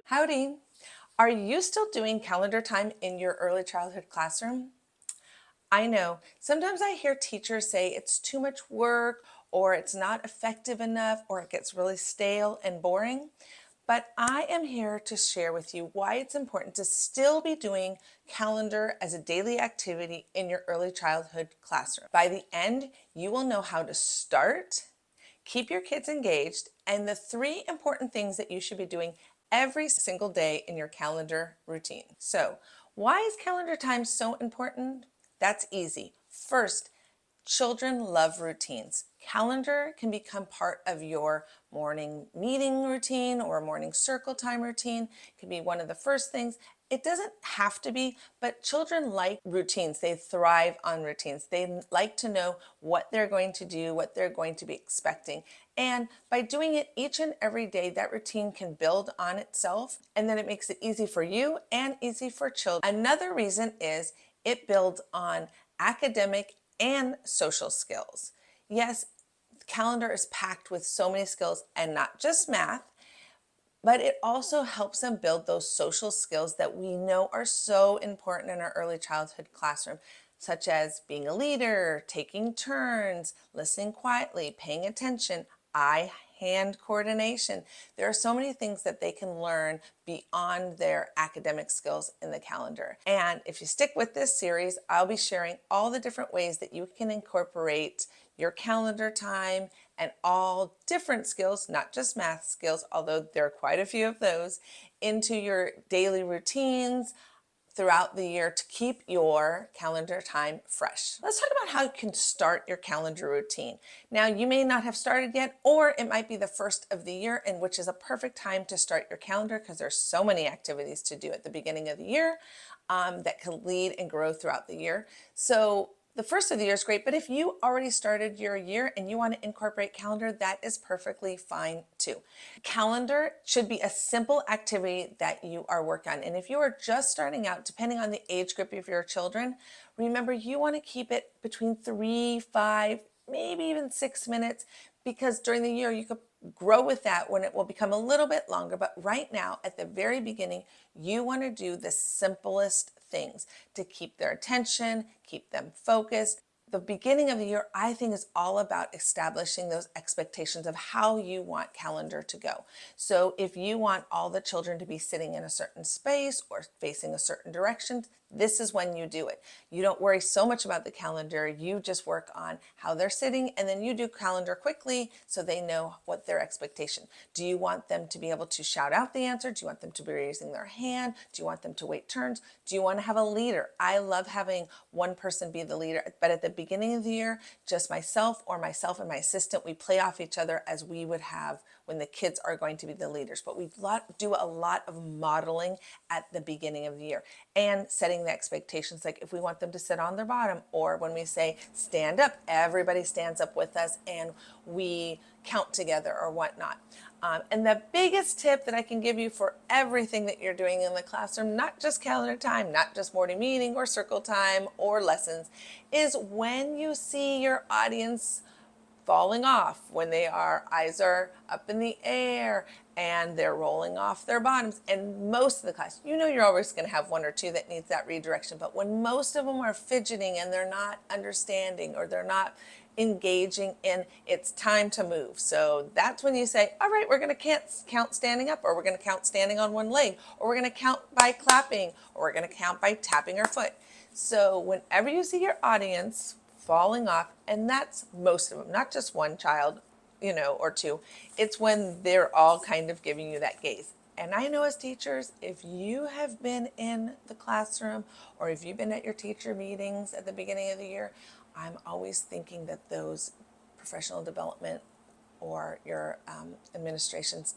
Howdy. Are you still doing calendar time in your early childhood classroom? I know sometimes I hear teachers say it's too much work or it's not effective enough or it gets really stale and boring. But I am here to share with you why it's important to still be doing calendar as a daily activity in your early childhood classroom. By the end, you will know how to start, keep your kids engaged, and the three important things that you should be doing every single day in your calendar routine. So, why is calendar time so important? That's easy. First, children love routines. Calendar can become part of your morning meeting routine or morning circle time routine. It can be one of the first things. It doesn't have to be, but children like routines. They thrive on routines. They like to know what they're going to do, what they're going to be expecting. And by doing it each and every day, that routine can build on itself, and then it makes it easy for you and easy for children. Another reason is it builds on academic and social skills. Yes, the calendar is packed with so many skills and not just math, but it also helps them build those social skills that we know are so important in our early childhood classroom, such as being a leader, taking turns, listening quietly, paying attention, eye-hand coordination. There are so many things that they can learn beyond their academic skills in the calendar. And if you stick with this series, I'll be sharing all the different ways that you can incorporate your calendar time and all different skills, not just math skills, although there are quite a few of those, into your daily routines throughout the year to keep your calendar time fresh. Let's talk about how you can start your calendar routine. Now, you may not have started yet, or it might be the first of the year, and which is a perfect time to start your calendar because there's so many activities to do at the beginning of the year that can lead and grow throughout the year. So the first of the year is great, but if you already started your year and you want to incorporate calendar, that is perfectly fine too. Calendar should be a simple activity that you are working on. And if you are just starting out, depending on the age group of your children, remember you want to keep it between 3, 5, maybe even 6 minutes, because during the year you could grow with that when it will become a little bit longer. But right now, at the very beginning, you want to do the simplest things to keep their attention, keep them focused. The beginning of the year, I think, is all about establishing those expectations of how you want calendar to go. So if you want all the children to be sitting in a certain space or facing a certain direction, this is when you do it. You don't worry so much about the calendar. You just work on how they're sitting, and then you do calendar quickly so they know what their expectation. Do you want them to be able to shout out the answer? Do you want them to be raising their hand? Do you want them to wait turns? Do you want to have a leader? I love having one person be the leader, but at the beginning of the year, just myself and my assistant, we play off each other as we would have when the kids are going to be the leaders. But we do a lot of modeling at the beginning of the year and setting the expectations. Like if we want them to sit on their bottom, or when we say stand up, everybody stands up with us and we count together or whatnot. And the biggest tip that I can give you for everything that you're doing in the classroom, not just calendar time, not just morning meeting or circle time or lessons, is when you see your audience falling off, when eyes are up in the air and they're rolling off their bottoms. And most of the class, you know, you're always going to have one or two that needs that redirection, but when most of them are fidgeting and they're not understanding or they're not engaging in, it's time to move. So that's when you say, all right, we're going to count standing up, or we're going to count standing on one leg, or we're going to count by clapping, or we're going to count by tapping our foot. So whenever you see your audience falling off, and that's most of them, not just one child, or two, it's when they're all kind of giving you that gaze. And I know as teachers, if you have been in the classroom or if you've been at your teacher meetings at the beginning of the year, I'm always thinking that those professional development or your administrations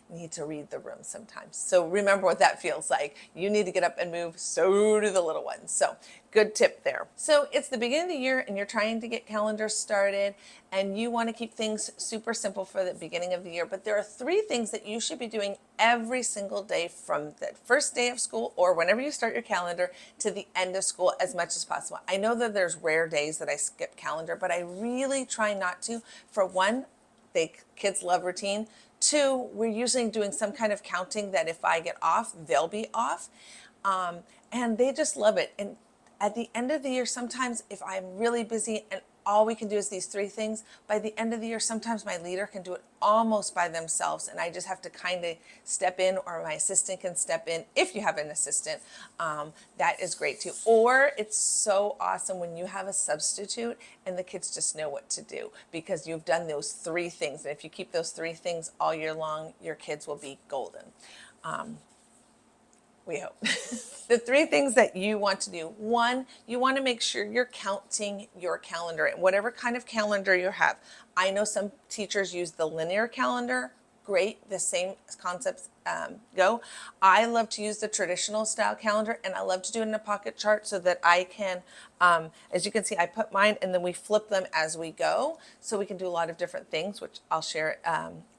need to read the room sometimes. So remember what that feels like. You need to get up and move, so do the little ones. So good tip there. So it's the beginning of the year and you're trying to get calendars started and you want to keep things super simple for the beginning of the year. But there are 3 things that you should be doing every single day from the first day of school or whenever you start your calendar to the end of school as much as possible. I know that there's rare days that I skip calendar, but I really try not to. For one, kids love routine. 2, we're usually doing some kind of counting that if I get off, they'll be off. And they just love it. And at the end of the year, sometimes if I'm really busy and all we can do is these 3 things, by the end of the year, sometimes my leader can do it almost by themselves. And I just have to kind of step in, or my assistant can step in. If you have an assistant, that is great too. Or it's so awesome when you have a substitute and the kids just know what to do because you've done those 3 things. And if you keep those 3 things all year long, your kids will be golden. We hope. The 3 things that you want to do. 1, you want to make sure you're counting your calendar and whatever kind of calendar you have. I know some teachers use the linear calendar. Great, the same concepts go. I love to use the traditional style calendar, and I love to do it in a pocket chart so that I can, as you can see, I put mine and then we flip them as we go. So we can do a lot of different things, which I'll share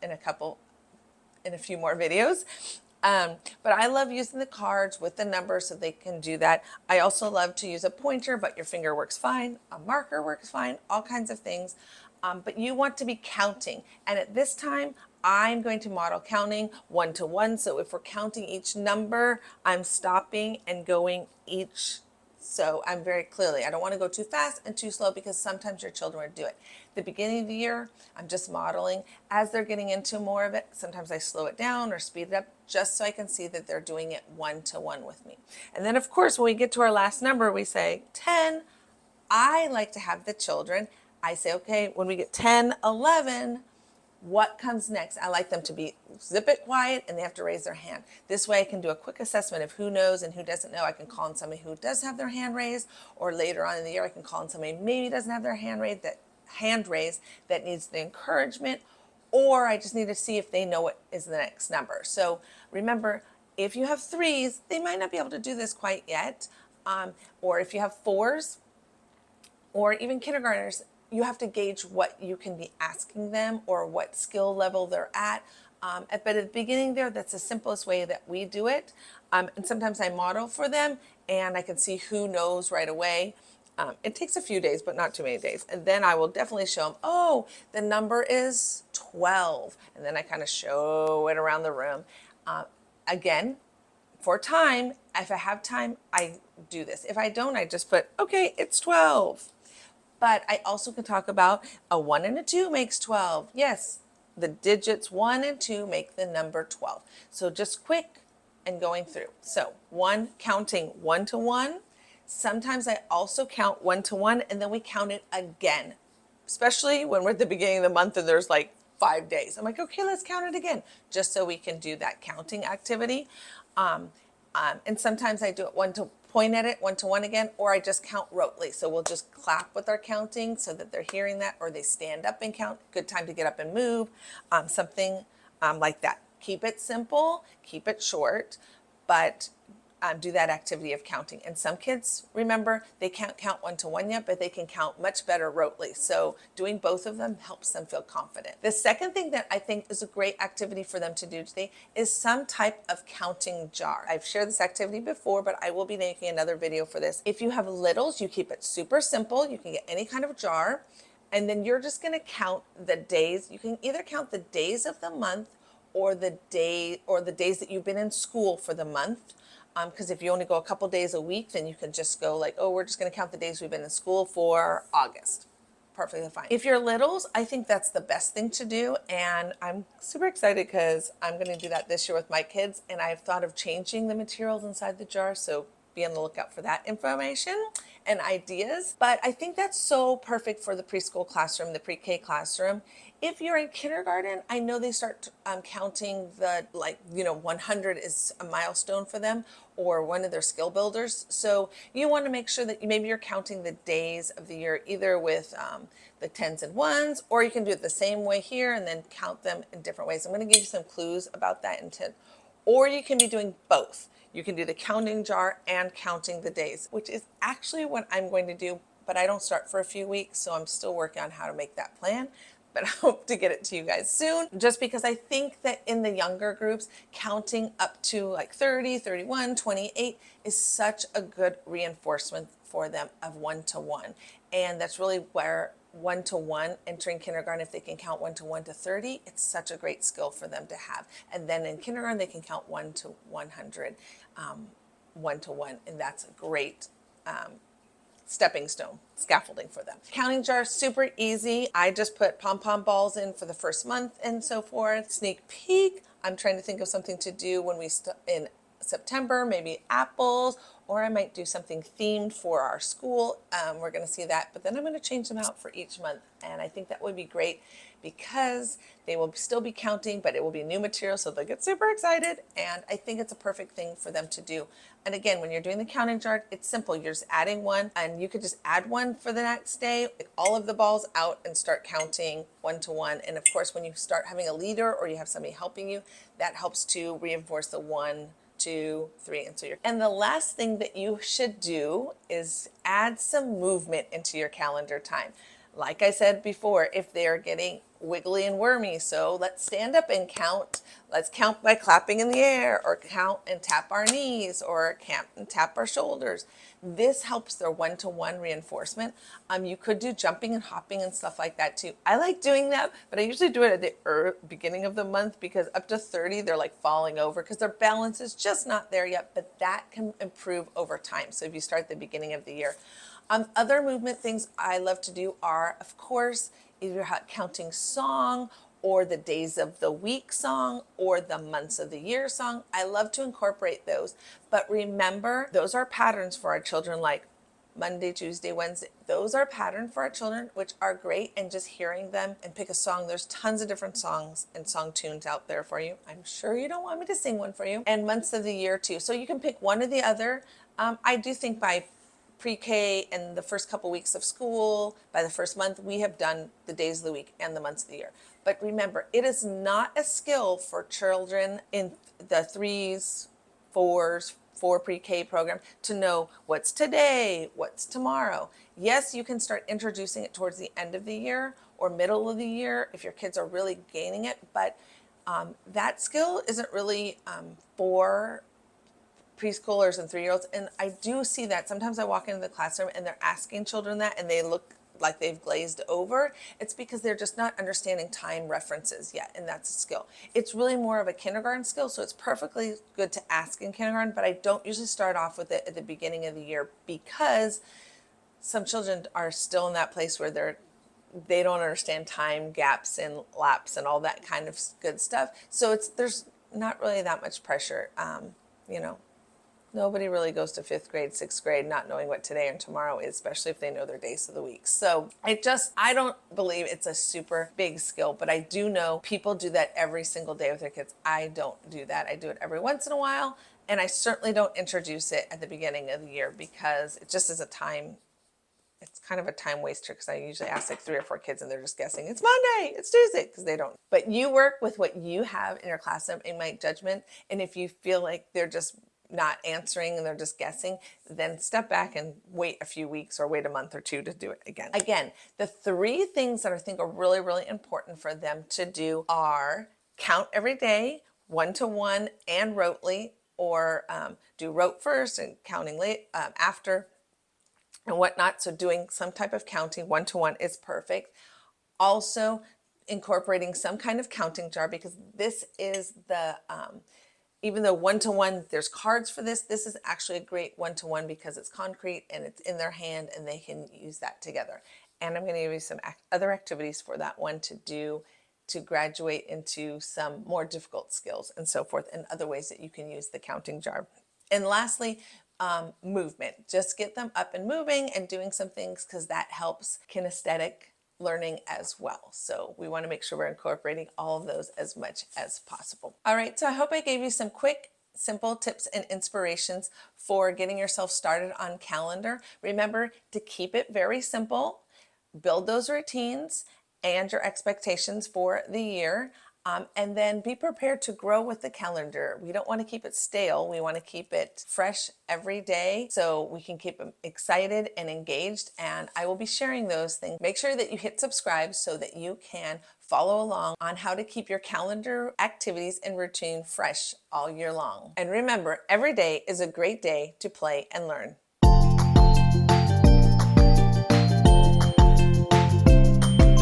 in a few more videos. But I love using the cards with the numbers so they can do that. I also love to use a pointer, but your finger works fine. A marker works fine, all kinds of things. But you want to be counting. And at this time, I'm going to model counting 1 to 1. So if we're counting each number, I'm stopping and going each. So I'm very clearly, I don't want to go too fast and too slow because sometimes your children would do it. The beginning of the year, I'm just modeling. As they're getting into more of it, sometimes I slow it down or speed it up just so I can see that they're doing it 1 to 1 with me. And then of course, when we get to our last number, we say 10. I like to have the children, I say, okay, when we get 10, 11, what comes next? I like them to be zip it quiet and they have to raise their hand. This way I can do a quick assessment of who knows and who doesn't know. I can call on somebody who does have their hand raised, or later on in the year I can call on somebody who maybe doesn't have their hand raised that needs the encouragement, or I just need to see if they know what is the next number. So remember, if you have 3s, they might not be able to do this quite yet. Or if you have 4s or even kindergartners, you have to gauge what you can be asking them or what skill level they're at. But at the beginning there, that's the simplest way that we do it. And sometimes I model for them and I can see who knows right away. It takes a few days, but not too many days. And then I will definitely show them, oh, the number is 12. And then I kind of show it around the room. Again, for time, if I have time, I do this. If I don't, I just put, okay, it's 12. But I also can talk about a 1 and a 2 makes 12. Yes, the digits 1 and 2 make the number 12. So just quick and going through. So 1, counting 1 to 1. Sometimes I also count 1 to 1 and then we count it again, especially when we're at the beginning of the month and there's like 5 days. I'm like, okay, let's count it again, just so we can do that counting activity. And sometimes I do it point at it 1 to 1 again, or I just count rotely. So we'll just clap with our counting so that they're hearing that, or they stand up and count. Good time to get up and move, something like that. Keep it simple, keep it short, but do that activity of counting. And some kids, remember, they can't count 1 to 1 yet, but they can count much better rotely. So doing both of them helps them feel confident. The second thing that I think is a great activity for them to do today is some type of counting jar. I've shared this activity before, but I will be making another video for this. If you have littles, you keep it super simple. You can get any kind of jar, and then you're just gonna count the days. You can either count the days of the month or the days that you've been in school for the month. Because if you only go a couple days a week, then you can just go like, oh, we're just going to count the days we've been in school for August. Perfectly fine. If you're littles, I think that's the best thing to do. And I'm super excited because I'm going to do that this year with my kids. And I've thought of changing the materials inside the jar. So be on the lookout for that information and ideas. But I think that's so perfect for the preschool classroom, the pre-K classroom. If you're in kindergarten, I know they start counting the 100 is a milestone for them, or one of their skill builders. So you want to make sure that maybe you're counting the days of the year, either with the 10s and 1s, or you can do it the same way here and then count them in different ways. I'm going to give you some clues about that or you can be doing both. You can do the counting jar and counting the days, which is actually what I'm going to do, but I don't start for a few weeks, so I'm still working on how to make that plan. But I hope to get it to you guys soon, just because I think that in the younger groups, counting up to like 30, 31, 28 is such a good reinforcement for them of 1 to 1. And that's really where 1 to 1 entering kindergarten. If they can count 1 to 30, it's such a great skill for them to have. And then in kindergarten, they can count 1 to 100, 1 to 1, and that's a great stepping stone, scaffolding for them. Counting jar, super easy. I just put pom-pom balls in for the first month and so forth. Sneak peek, I'm trying to think of something to do when we in September, maybe apples, or I might do something themed for our school. We're going to see that, but then I'm going to change them out for each month. And I think that would be great because they will still be counting, but it will be new material, so they'll get super excited. And I think it's a perfect thing for them to do. And again, when you're doing the counting jar, it's simple. You're just adding one, and you could just add one for the next day, pick all of the balls out and start counting 1 to 1. And of course, when you start having a leader or you have somebody helping you, that helps to reinforce the 1, 2, 3, and so you're. And the last thing that you should do is add some movement into your calendar time. Like I said before, if they're getting wiggly and wormy, so let's stand up and count. Let's count by clapping in the air, or count and tap our knees, or count and tap our shoulders. This helps their 1 to 1 reinforcement. You could do jumping and hopping and stuff like that too. I like doing that, but I usually do it at the beginning of the month, because up to 30, they're like falling over because their balance is just not there yet, but that can improve over time. So if you start at the beginning of the year. Other movement things I love to do are, of course, either counting song, or the days of the week song, or the months of the year song. I love to incorporate those. But remember, those are patterns for our children, like Monday, Tuesday, Wednesday. Those are patterns for our children, which are great. And just hearing them and pick a song. There's tons of different songs and song tunes out there for you. I'm sure you don't want me to sing one for you. And months of the year too. So you can pick one or the other. I do think by pre-K and the first couple weeks of school, by the first month, we have done the days of the week and the months of the year. But remember, it is not a skill for children in the 3s, 4s, for pre-K program to know what's today, what's tomorrow. Yes, you can start introducing it towards the end of the year or middle of the year if your kids are really gaining it, but that skill isn't really for preschoolers and 3-year-olds. And I do see that sometimes I walk into the classroom and they're asking children that, and they look like they've glazed over. It's because they're just not understanding time references yet, and that's a skill. It's really more of a kindergarten skill, so it's perfectly good to ask in kindergarten, but I don't usually start off with it at the beginning of the year, because some children are still in that place where they don't understand time gaps and laps and all that kind of good stuff. So there's not really that much pressure. You know, nobody really goes to 5th grade, 6th grade not knowing what today and tomorrow is, especially if they know their days of the week. So I don't believe it's a super big skill, but I do know people do that every single day with their kids. I don't do that. I do it every once in a while, and I certainly don't introduce it at the beginning of the year, because it just is it's kind of a time waster, because I usually ask like 3 or 4 kids and they're just guessing, it's Monday, it's Tuesday, because they don't. But you work with what you have in your classroom in my judgment. And if you feel like they're just not answering and they're just guessing, then step back and wait a few weeks or wait a month or 2 to do it again. Again, the 3 things that I think are really, really important for them to do are count every day, 1 to 1 and rotely, or do rote first and counting late after and whatnot. So doing some type of counting 1 to 1 is perfect. Also incorporating some kind of counting jar, because this is the even though 1 to 1, there's cards for this, this is actually a great 1 to 1 because it's concrete and it's in their hand and they can use that together. And I'm going to give you some other activities for that one to do to graduate into some more difficult skills and so forth, and other ways that you can use the counting jar. And lastly, movement. Just get them up and moving and doing some things, because that helps kinesthetic learning as well. So we want to make sure we're incorporating all of those as much as possible. All right, so I hope I gave you some quick, simple tips and inspirations for getting yourself started on calendar. Remember to keep it very simple, build those routines and your expectations for the year. And then be prepared to grow with the calendar. We don't want to keep it stale. We want to keep it fresh every day so we can keep them excited and engaged. And I will be sharing those things. Make sure that you hit subscribe so that you can follow along on how to keep your calendar activities and routine fresh all year long. And remember, every day is a great day to play and learn.